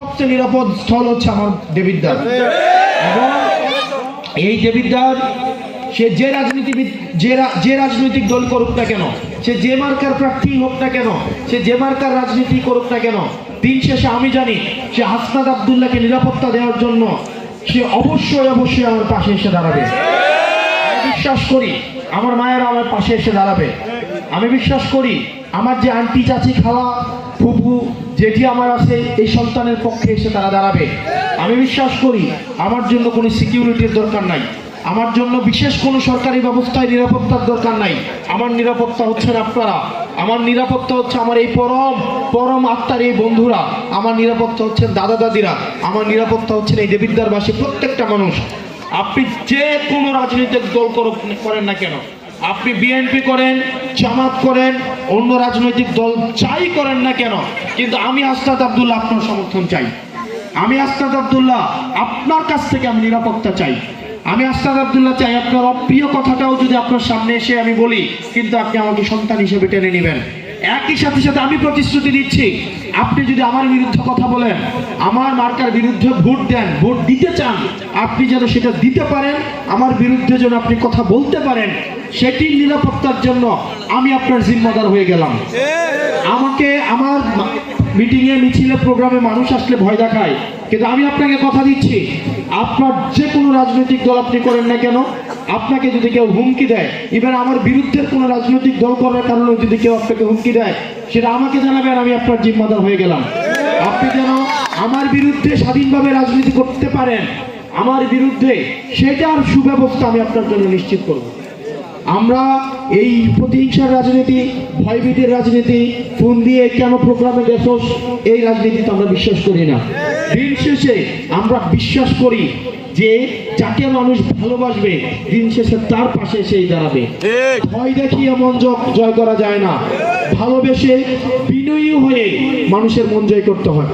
সবচেয়ে নিরাপদ স্থল হচ্ছে আমার দেবিদ্বার। এবং এই দেবিদ্বার সে যে রাজনৈতিক দল করুক না কেন, সে যে মার্কার প্রার্থী হোক না কেন, সে যে মার্কার রাজনীতি করুক না কেন, দিন শেষে আমি জানি সে হাসনাত আব্দুল্লাহকে নিরাপত্তা দেওয়ার জন্য সে অবশ্যই আমার পাশে এসে দাঁড়াবে। আমি বিশ্বাস করি আমার মায়েরা আমার পাশে এসে দাঁড়াবে। আমি বিশ্বাস করি আমার যে আন্টি, চাচি, খালা, ফুফু, যেটি আমার আছে এই সন্তানের পক্ষে এসে তারা দাঁড়াবে। আমি বিশ্বাস করি আমার জন্য কোনো সিকিউরিটির দরকার নাই, আমার জন্য বিশেষ কোনো সরকারি ব্যবস্থায় নিরাপত্তার দরকার নাই। আমার নিরাপত্তা হচ্ছেন আপনারা, আমার নিরাপত্তা হচ্ছে আমার এই পরম আত্মার এই বন্ধুরা, আমার নিরাপত্তা হচ্ছেন দাদা দাদিরা, আমার নিরাপত্তা হচ্ছেন এই দেবিদ্বারবাসী প্রত্যেকটা মানুষ। আপনি যে কোনো রাজনৈতিক দল করেন না কেন, আপনি বিএনপি করেন, জামাত করেন, অন্য রাজনৈতিক দল যাই করেন না কেন, কিন্তু আমি হাসনাত আব্দুল্লাহ আপনার সমর্থন চাই। আমি হাসনাত আব্দুল্লাহ আপনার কাছ থেকে আমি নিরাপত্তা চাই। আমি হাসনাত আব্দুল্লাহ চাই আপনার অপ্রিয় কথাটাও যদি আপনার সামনে এসে আমি বলি, কিন্তু আপনি আমাকে সন্তান হিসেবে টেনে নেবেন। একই সাথে আমি প্রতিশ্রুতি দিচ্ছি, আপনি যদি আমার বিরুদ্ধে কথা বলেন, আমার মার্কার বিরুদ্ধে ভোট দেন, ভোট দিতে চান, আপনি যেন সেটা দিতে পারেন, আমার বিরুদ্ধে যেন আপনি কথা বলতে পারেন, সেটির নিরাপত্তার জন্য আমি আপনার জিম্মাদার হয়ে গেলাম। আমাকে আমার মিটিংয়ে, মিছিলে, প্রোগ্রামে মানুষ আসলে ভয় দেখায়, কিন্তু আমি আপনাকে কথা দিচ্ছি, আপনার যে কোনো রাজনৈতিক দল আপনি করেন না কেন, আপনাকে যদি কেউ হুমকি দেয়, ইভেন আমার বিরুদ্ধের কোনো রাজনৈতিক দল করার কারণে যদি কেউ আপনাকে হুমকি দেয়, সেটা আমাকে জানাবেন, আমি আপনার জিম্মাদার হয়ে গেলাম। আপনি যেন আমার বিরুদ্ধে স্বাধীনভাবে রাজনীতি করতে পারেন, আমার বিরুদ্ধে সেটার সুব্যবস্থা আমি আপনার জন্য নিশ্চিত করব। আমরা এই প্রতিহিংসার রাজনীতি, ভয়ভীতির রাজনীতি, ফোন দিয়ে কেন প্রোগ্রামে গেছোস, এই রাজনীতিতে আমরা বিশ্বাস করি না। দিন শেষে আমরা বিশ্বাস করি যে যাকে মানুষ ভালোবাসবে, দিন শেষে তার পাশে সেই দাঁড়াবে। ভয় দেখিয়ে মন জয় করা যায় না, ভালোবেসে বিনয়ী হয়ে মানুষের মন জয় করতে হয়।